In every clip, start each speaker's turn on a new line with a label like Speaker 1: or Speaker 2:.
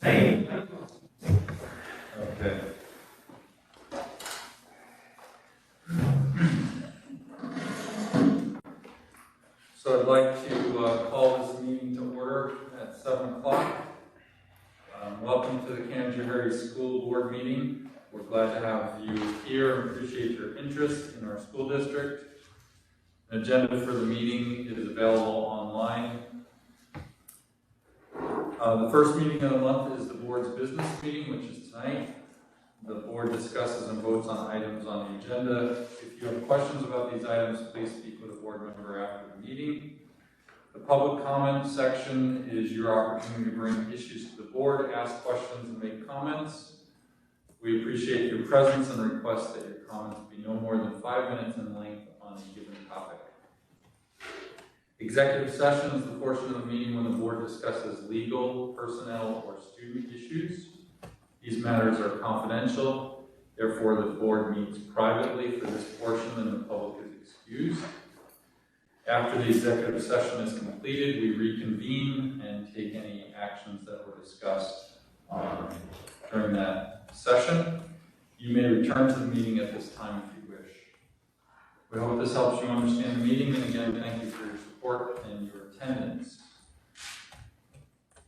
Speaker 1: Hey.
Speaker 2: Okay. So I'd like to call this meeting to order at 7 o'clock. Welcome to the Canajoharie School Board meeting. We're glad to have you here and appreciate your interest in our school district. An agenda for the meeting is available online. The first meeting of the month is the board's business meeting, which is tonight. The board discusses and votes on items on the agenda. If you have questions about these items, please speak with a board member after the meeting. The public comment section is your opportunity to bring issues to the board, ask questions, and make comments. We appreciate your presence and request that your comments be no more than 5 minutes in length on a given topic. Executive session is the portion of the meeting when the board discusses legal, personnel, or student issues. These matters are confidential, therefore the board meets privately for this portion and the public is excused. After the executive session is completed, we reconvene and take any actions that were discussed during that session. You may return to the meeting at this time if you wish. We hope this helps you understand the meeting, and again, thank you for your support and your attendance.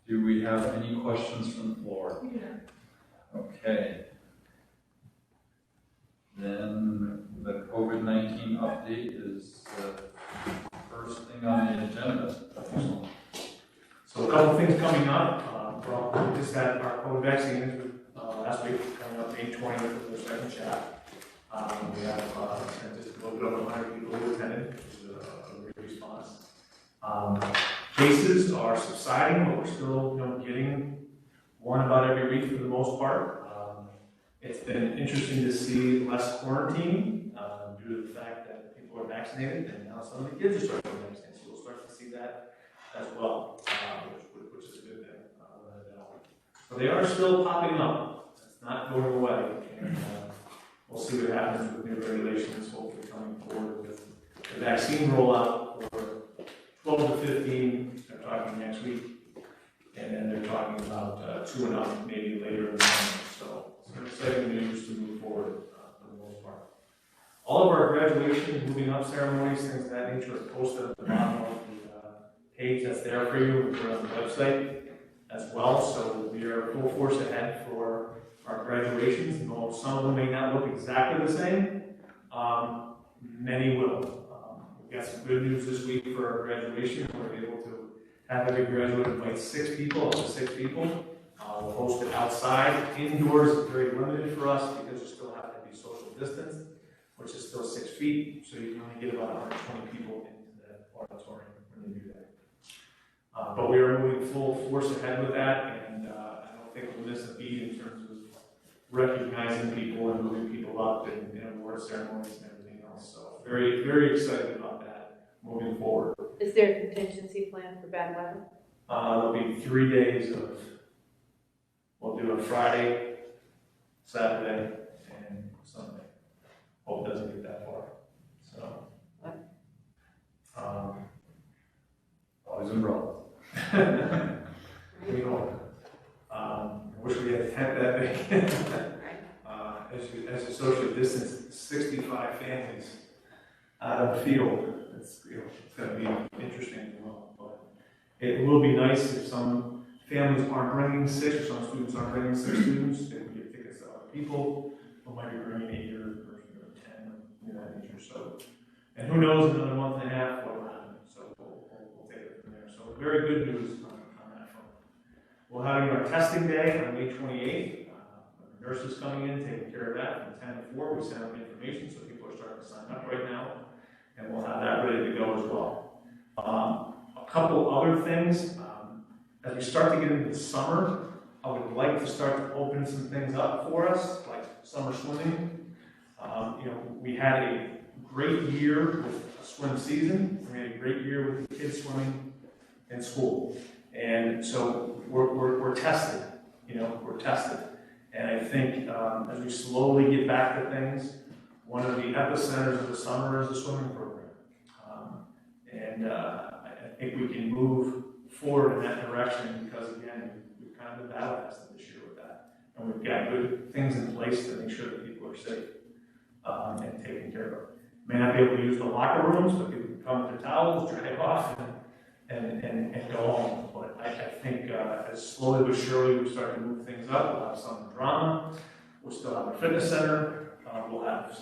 Speaker 2: Do we have any questions from the floor? Yeah. Okay. Then the COVID-19 update is the first thing on the agenda.
Speaker 1: So a couple things coming up. Well, we just had our COVID vaccines last week, coming up May 20th for the second shot. We have just a little bit over 100 people who attended, which is a great response. Cases are subsiding, but we're still getting one about every week for the most part. It's been interesting to see less quarantine due to the fact that people are vaccinated, and now some of the kids are starting to vaccinate, so we'll start to see that as well, which is a good thing. So they are still popping up. It's not going away, and we'll see what happens with new regulations hopefully coming forward with the vaccine rollout for 12 to 15. They're talking next week, and then they're talking about 2 and up maybe later in the summer. So some exciting news to move forward for the most part. All of our graduation, moving up ceremonies, things of that nature are posted at the bottom of the page that's there for you. We put it on the website as well. So we are full force ahead for our graduations. Though some of them may not look exactly the same, many will. We got some good news this week for our graduation. We're able to have every graduate invite 6 people, up to 6 people. We'll host it outside. Indoors is very limited for us because you still have to be social distance, which is still 6 feet, so you can only get about 120 people into the auditorium when you do that. But we are moving full force ahead with that, and I don't think we'll miss a beat in terms of recognizing people and moving people up in award ceremonies and everything else. So very, very excited about that moving forward.
Speaker 3: Is there a contingency plan for bad weather?
Speaker 1: There'll be 3 days of, we'll do a Friday, Saturday, and Sunday. Hope it doesn't get that far. So,
Speaker 2: Always umbrella.
Speaker 1: we don't. I wish we had a tent that big. As you social distance, 65 families out of the field. It's going to be interesting as well. But it will be nice if some families aren't bringing 6, or some students aren't bringing 6 students. They can get tickets to other people who might be bringing 8 or 10, that nature. So, and who knows, another month and a half what will happen. So we'll take it from there. So very good news on that front. We'll have our testing day on May 28th. Nurses coming in, taking care of that from 10 to 4. We send out information, so people are starting to sign up right now, and we'll have that ready to go as well. A couple other things. As we start to get into the summer, I would like to start to open some things up for us, like summer swimming. We had a great year with a swim season. We had a great year with the kids swimming in school, and so we're tested. We're tested. And I think as we slowly get back to things, one of the epicenters of the summer is the swimming program. I think we can move forward in that direction because, again, we've kind kind of battle tested this year with that. And we've got good things in place to make sure that people are safe and taken care of. May not be able to use the locker rooms, but people can come with their towels, dry it off, and go home. But I think as slowly but surely we start to move things up, we'll have some drama. We'll still have a fitness center. We'll have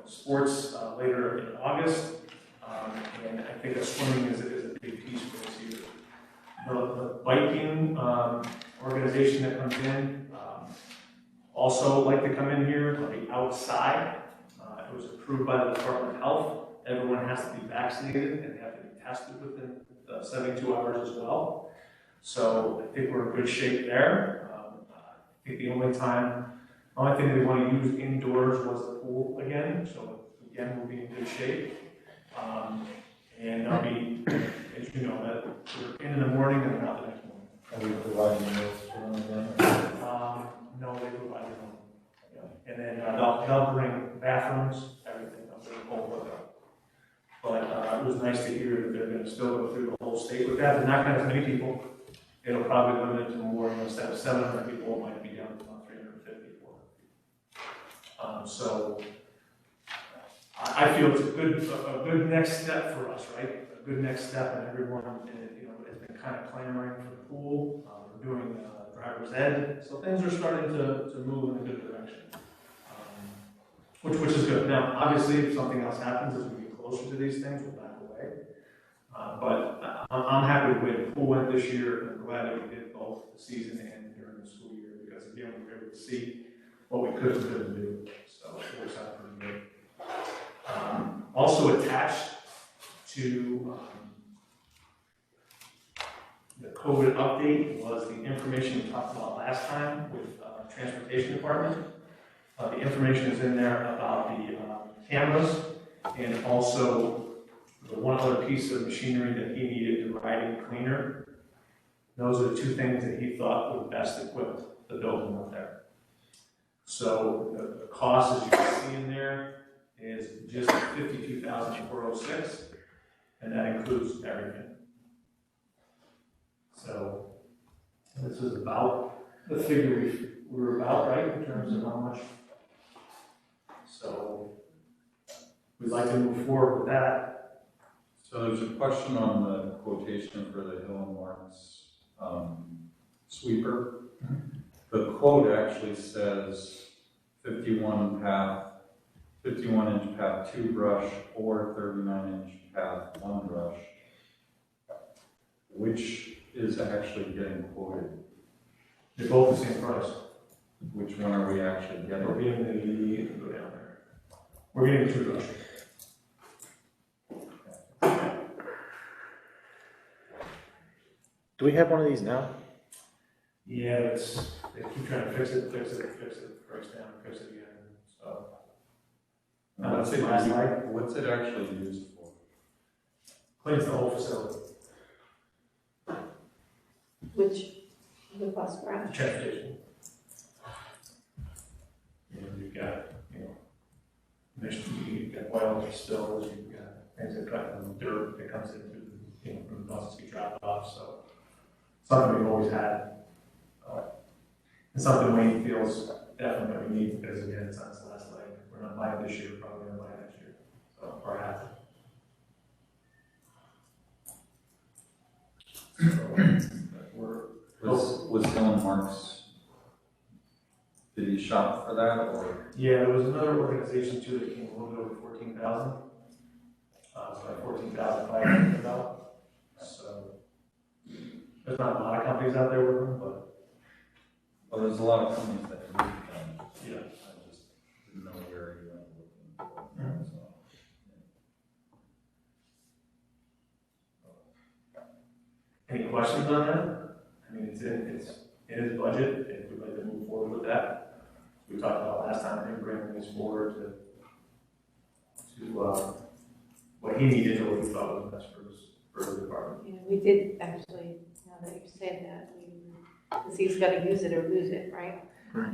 Speaker 1: sports later in August. And I think that swimming is a big piece for this year. The biking organization that comes in also like to come in here, like outside. It was approved by the Department of Health. Everyone has to be vaccinated and they have to be tested within 72 hours as well. So I think we're in good shape there. I think the only thing we want to use indoors was the pool again. So again, we'll be in good shape. And I'll be, as you know, that we're in the morning and out the next morning.
Speaker 4: Are we providing meals for them again?
Speaker 1: No, they provide their own. Yeah. And then they'll bring bathrooms, everything, they'll bring the whole hookup. But it was nice to hear that they're going to still go through the whole state with that. They're not going to have as many people. It'll probably limit it to more, instead of 700 people, it might be down to about 350 people. So I feel it's a good next step for us, right? A good next step, and everyone, has been kind of clamoring for the pool. We're doing driver's ed, so things are starting to move in a good direction, which is good. Now, obviously, if something else happens as we get closer to these things, we'll back away. But I'm happy with the way the pool went this year, and I'm glad that we did both the season and during the school year, because again, we were able to see what we could and couldn't do. So it works out pretty good. Also attached to the COVID update was the information we talked about last time with Transportation Department. The information is in there about the cameras and also the one other piece of machinery that he needed, the riding cleaner. Those are the two things that he thought would best equip the building up there. So the cost, as you can see in there, is just $52,406, and that includes everything. So this is about the figure we were about, right, in terms of how much. So we'd like to move forward with that.
Speaker 2: So there's a question on the quotation for the Hill and Marks sweeper. The quote actually says 51 inch path 2 brush or 39 inch path 1 brush. Which is actually getting quoted?
Speaker 1: They're both the same price.
Speaker 2: Which one are we actually getting?
Speaker 1: We're getting go down there. We're getting 2 brush.
Speaker 4: Do we have one of these now?
Speaker 1: Yeah, they keep trying to fix it, breaks down, fix it again, so.
Speaker 2: What's it actually used for?
Speaker 1: Cleans the whole facility,
Speaker 3: Which the bus garage.
Speaker 1: transportation. You've got, you've got oil spills, you've got things that cut dirt that comes into, when the buses get dropped off, so. Something we've always had. And something Wayne feels definitely we need, because again, it's on its last leg. We're not buying this year, probably gonna buy next year, so, or have to. So,
Speaker 2: Was Helen Marks, did he shop for that, or?
Speaker 1: yeah, there was another organization too that came a little bit over 14,000. It's like 14,500 about. So there's not a lot of companies out there with them, but
Speaker 2: Well, there's a lot of companies that do them.
Speaker 1: yeah.
Speaker 2: I just didn't know where you went looking for.
Speaker 1: Any questions on that? I mean, it's in his budget, if we'd like to move forward with that. We talked about last time, him bringing this forward to what he needed or what he thought was best for the department.
Speaker 3: Yeah, we did actually, now that you've said that, because he's got to use it or lose it, right?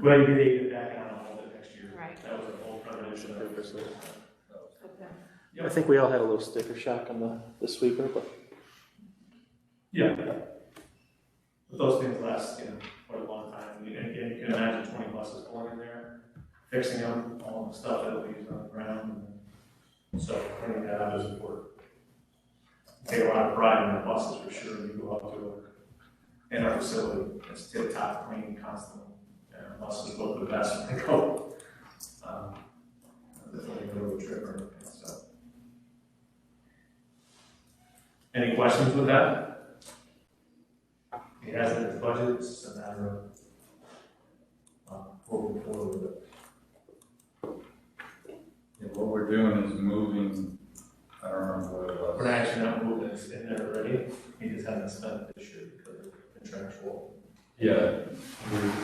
Speaker 1: Well, you did get back on all of it next year.
Speaker 3: Right.
Speaker 1: That was a whole preparation purpose.
Speaker 3: Okay.
Speaker 4: I think we all had a little sticker shock on the sweeper, but
Speaker 1: Yeah. But those things last, fixing up all the stuff that we use on the ground. And so cleaning that up is important. Take a lot of pride in our buses for sure. You go up to work in our facility, it's tip top clean constantly. And our buses look the best when they go. When they go to a trip or anything. So. Any questions with that? He has it in his budget, it's just a matter of moving forward with it.
Speaker 2: Yeah, what we're doing is moving, I don't remember what it was.
Speaker 1: We're actually not moving this in there already, he just hasn't spent it this year because of contractual.
Speaker 2: Yeah,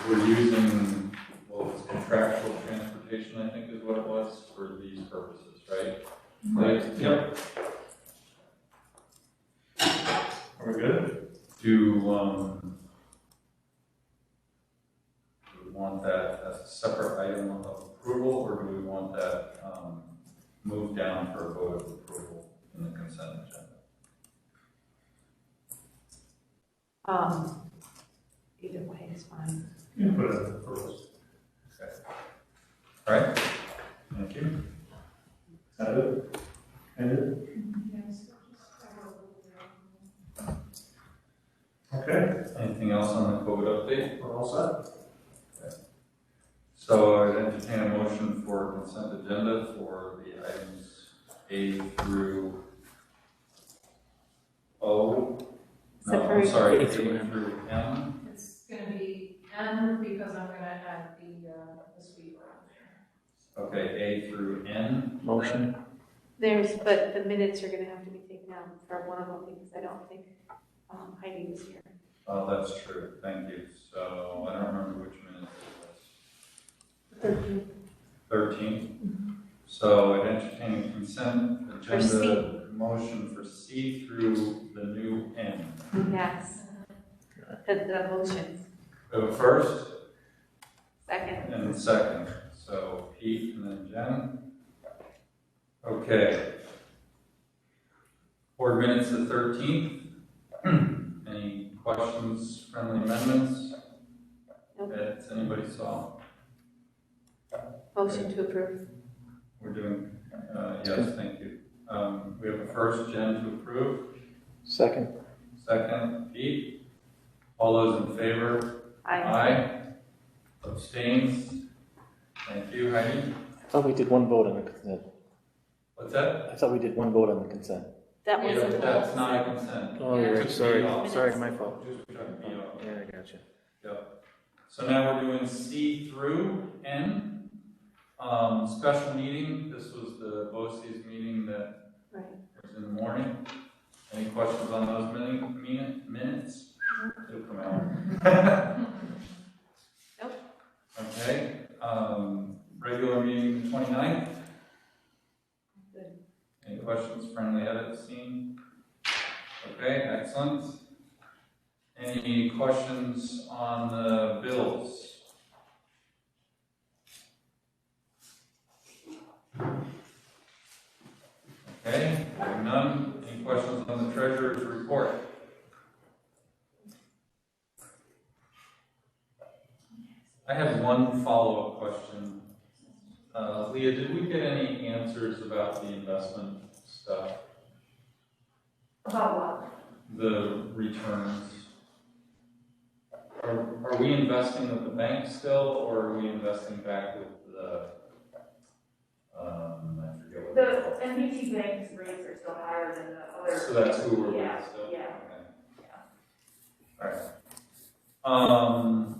Speaker 2: we're using, well, it's contractual transportation, I think is what it was, for these purposes, right? Like,
Speaker 1: Yep. Are we good?
Speaker 2: do we want that as a separate item of approval, or do we want that moved down for a vote of approval in the consent agenda?
Speaker 3: Either way is fine.
Speaker 1: You can put it in first.
Speaker 2: Okay. All right, thank you.
Speaker 1: Is that it? Ended? Okay,
Speaker 2: Anything else on the COVID update?
Speaker 1: we're all set.
Speaker 2: So I'd entertain a motion for consent agenda for the items A through O. No, I'm
Speaker 3: Separate.
Speaker 2: sorry,
Speaker 4: A
Speaker 2: A
Speaker 4: through
Speaker 2: through M.
Speaker 5: It's gonna be N because I'm gonna add the sweeper on there.
Speaker 2: Okay, A through N.
Speaker 4: Motion.
Speaker 3: But the minutes are gonna have to be taken out for one of them because I don't think Heidi was here.
Speaker 2: Oh, that's true, thank you. So I don't remember which minutes it was. 13. So I'd entertain a consent
Speaker 3: For C.
Speaker 2: agenda motion for C through the new N.
Speaker 3: Yes. The motions.
Speaker 2: First
Speaker 3: Second.
Speaker 2: and second. So Pete and then Jen. Okay. Board minutes the 13th. Any questions, friendly amendments
Speaker 3: Nope.
Speaker 2: that anybody saw?
Speaker 3: Motion to approve.
Speaker 2: We're doing, yes, thank you. We have a first, Jen, to approve.
Speaker 4: Second.
Speaker 2: Second, Pete. All those in favor? Aye. Abstains? Thank you, Heidi.
Speaker 4: I thought we did one vote on the consent.
Speaker 2: What's that?
Speaker 4: I thought we did one vote on the consent.
Speaker 3: That
Speaker 2: Yeah,
Speaker 3: wasn't.
Speaker 2: that's not a consent.
Speaker 4: Oh, you're right.
Speaker 2: Just
Speaker 4: Sorry.
Speaker 2: be off.
Speaker 4: Sorry, my fault.
Speaker 2: Just be off.
Speaker 4: Yeah, I gotcha.
Speaker 2: Yep. So now we're doing C through N. Special meeting, this was the BOCES meeting that
Speaker 3: Right.
Speaker 2: was in the morning. Any questions on those minutes? It'll come out.
Speaker 3: Nope.
Speaker 2: Okay, regular meeting the 29th.
Speaker 3: Good.
Speaker 2: Any questions, friendly edits seen? Okay, excellent. Any questions on the bills? Okay, having none. Any questions on the treasurer's report? I have one follow-up question. Leah, did we get any answers about the investment stuff?
Speaker 5: About what?
Speaker 2: The returns? Are we investing with the bank still, or are we investing back with the, I forget what they're called.
Speaker 6: The NBT bank's rates are still higher than the other.
Speaker 2: So that's who we're with
Speaker 6: Yeah,
Speaker 2: still?
Speaker 6: yeah.
Speaker 2: Okay. Alright.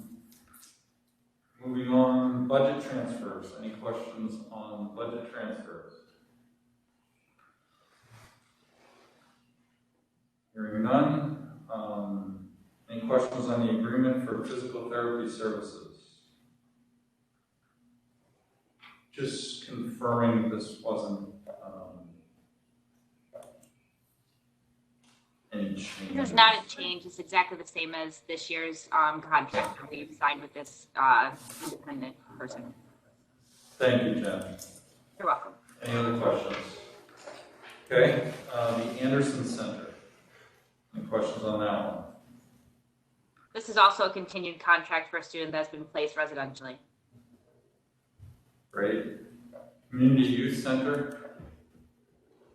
Speaker 2: Moving on, budget transfers. Any questions on budget transfers? Hearing none. Any questions on the agreement for physical therapy services? Just confirming this wasn't any change.
Speaker 7: There's not a change. It's exactly the same as this year's contract that we've signed with this independent person.
Speaker 2: Thank you, Jen.
Speaker 7: You're welcome.
Speaker 2: Any other questions? Okay, the Anderson Center. Any questions on that one?
Speaker 7: This is also a continued contract for a student that's been placed residentially.
Speaker 2: Great. Community Youth Center,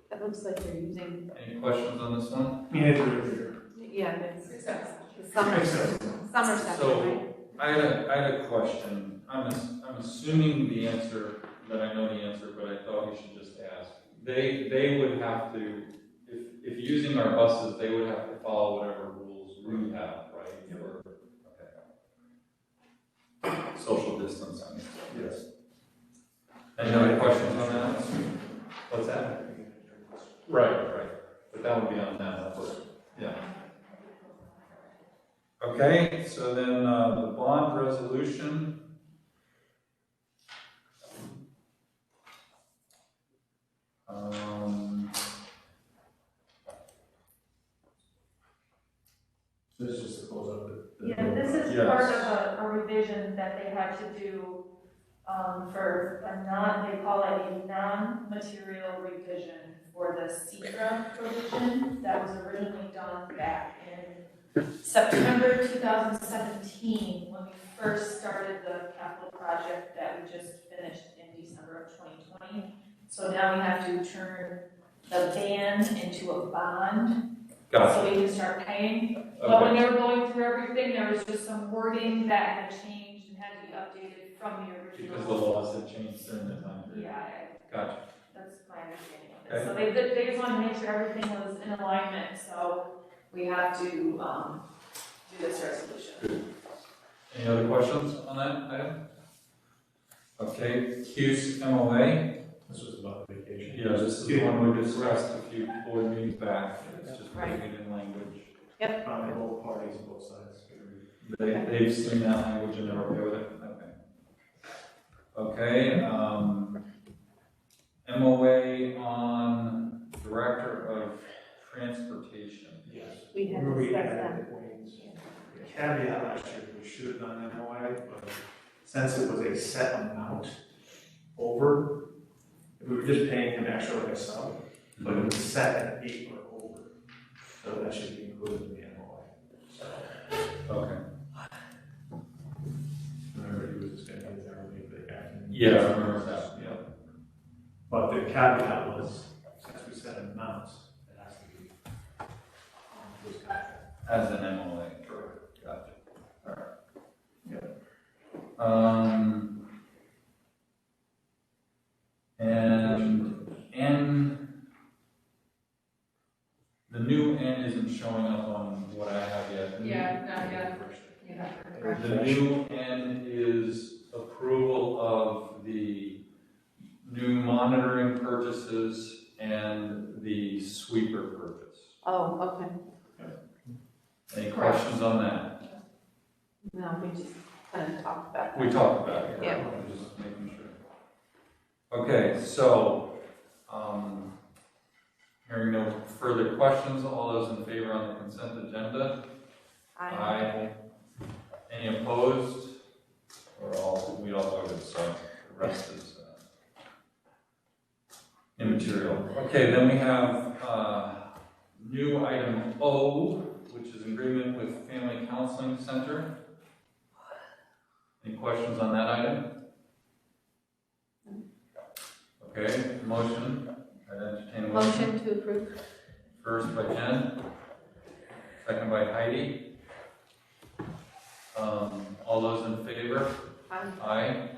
Speaker 3: That looks like they're using,
Speaker 2: any questions on this one?
Speaker 1: Yeah, it's
Speaker 3: yeah, it's
Speaker 5: Except
Speaker 3: the summer session,
Speaker 2: So,
Speaker 3: right?
Speaker 2: I had a question. I'm assuming the answer, that I know the answer, but I thought we should just ask. They would have to, if using our buses, they would have to follow whatever rules we have, right? For, okay. Social distancing.
Speaker 1: Yes.
Speaker 2: Any other questions on that? What's that? Right. But that would be on them, yeah. Okay, so then the bond resolution.
Speaker 1: This is just to close up the.
Speaker 6: Yeah, this is
Speaker 2: Yes.
Speaker 6: part of a revision that they had to do, for they call it a non-material revision for the SECRA provision that was originally done back in September 2017, when we first started the capital project that we just finished in December of 2020. So now we have to turn the ban into a bond,
Speaker 2: Gotcha.
Speaker 6: so we can start paying. But when
Speaker 2: Okay.
Speaker 6: they were going through everything, there was just some wording that had changed and had to be updated from the original.
Speaker 2: Because the laws had changed during the time period.
Speaker 6: Yeah,
Speaker 2: Gotcha.
Speaker 6: that's my understanding of it. So they just wanted to make sure everything was in alignment, so we have to, do this resolution.
Speaker 2: Any other questions on that item? Okay, Q's MOA.
Speaker 1: This was about vacation.
Speaker 2: Yeah, this is the one we discussed a few board meetings back. It's just putting it in language.
Speaker 1: Probably both parties, both sides.
Speaker 2: They've seen that language and they're okay with it? Okay. Okay, MOA on Director of Transportation.
Speaker 1: Yes.
Speaker 3: We had
Speaker 1: Remember we
Speaker 3: discussed
Speaker 1: added
Speaker 3: that.
Speaker 1: the Waynes. The caveat last year, we should have done MOA, but since it was a set amount over, we were just paying him extra like a sub, but it was set at 8 or over. So that should be included in the MOA. So,
Speaker 2: Okay.
Speaker 1: remember he was just gonna get there and leave the acting.
Speaker 2: Yeah, I remember that.
Speaker 1: Yeah. But the caveat was, since we set an amount, it has to be on this contract.
Speaker 2: As an MOA.
Speaker 1: Correct.
Speaker 2: Gotcha. All right.
Speaker 1: Yep.
Speaker 2: And the new N isn't showing up on what I have yet.
Speaker 5: Yeah, not yet. Yeah.
Speaker 2: The new N is approval of the new monitoring purchases and the sweeper purchase.
Speaker 3: Oh, okay.
Speaker 2: Any questions on that?
Speaker 3: No, we just kind of talked about that.
Speaker 2: We talked about it.
Speaker 3: Yeah.
Speaker 2: I'm just making sure. Okay, so, hearing no further questions, all those in favor on the consent agenda? Aye. Any opposed? We all voted, so the rest is immaterial. Okay, then we have new item O, which is agreement with Family Counseling Center. Any questions on that item? Okay, motion. I'd entertain a motion.
Speaker 3: Motion to approve.
Speaker 2: First by Jen, second by Heidi. All those in favor? Aye.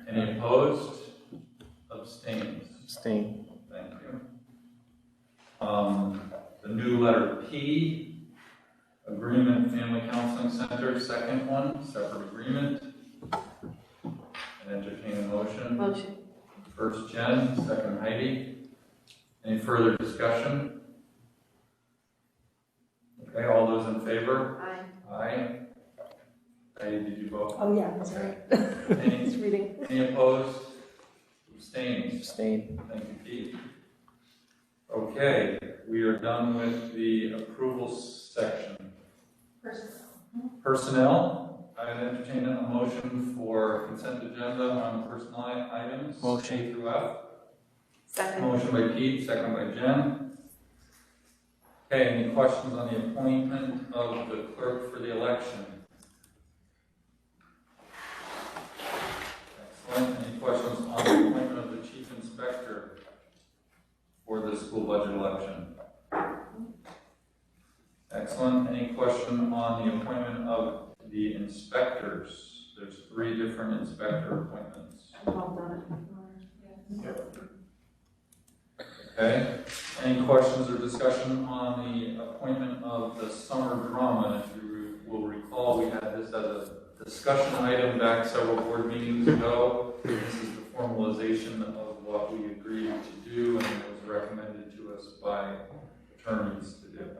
Speaker 2: Any opposed? Abstains?
Speaker 4: Abstain.
Speaker 2: Thank you. The new letter P, agreement Family Counseling Center, second one, separate agreement. And entertain a motion.
Speaker 3: Motion.
Speaker 2: First Jen, second Heidi. Any further discussion? Okay, all those in favor?
Speaker 3: Aye.
Speaker 2: Aye. Heidi, did you vote?
Speaker 3: Oh, yeah, that's right.
Speaker 2: Any,
Speaker 3: Just reading.
Speaker 2: any opposed? Abstains?
Speaker 4: Abstain.
Speaker 2: Thank you, Pete. Okay, we are done with the approval section. Personnel, I entertain a motion for consent agenda on personnel items.
Speaker 4: Motion.
Speaker 2: A through F.
Speaker 3: Second.
Speaker 2: Motion by Pete, second by Jen. Okay, any questions on the appointment of the clerk for the election? school budget election. Excellent. Any question on the appointment of the inspectors? There's 3 different inspector appointments.
Speaker 3: I've all done it before.
Speaker 2: Okay. Any questions or discussion on the appointment of the summer drama? If you will recall, we had this as a discussion item back several board meetings ago. This is the formalization of what we agreed to do and was recommended to us by attorneys to do.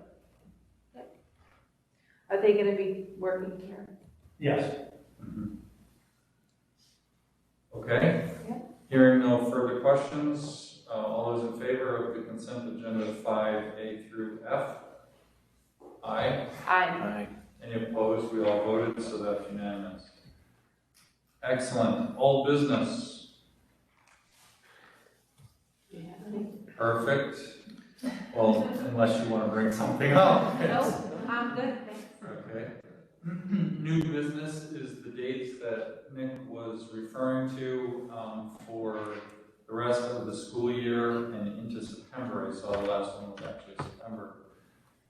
Speaker 3: Are they gonna be working here?
Speaker 1: Yes.
Speaker 2: Okay.
Speaker 3: Yeah.
Speaker 2: Hearing no further questions, all those in favor of the consent agenda 5A through F? Aye.
Speaker 3: Aye.
Speaker 2: Any opposed? We all voted, so that's unanimous. Excellent. Old business.
Speaker 3: Do you have any?
Speaker 2: Perfect. Well, unless you want to bring something up.
Speaker 3: No, I'm good, thanks.
Speaker 2: Okay. New business is the dates that Nick was referring to for the rest of the school year and into September. I saw the last one was actually September.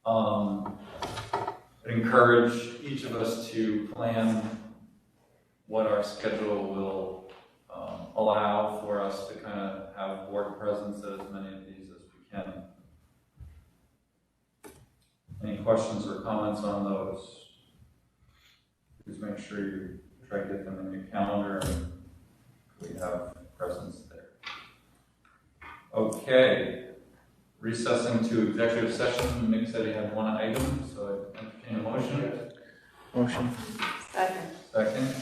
Speaker 2: I'd encourage each of us to plan what our schedule will allow for us to kind of have board presence at as many of these as we can. Any questions or comments on those? Please make sure you try to get them in your calendar and we have presence there. Okay, recessing to executive session. Nick said he had one item, so I entertain a motion.
Speaker 4: Motion.
Speaker 3: Second.
Speaker 2: Second.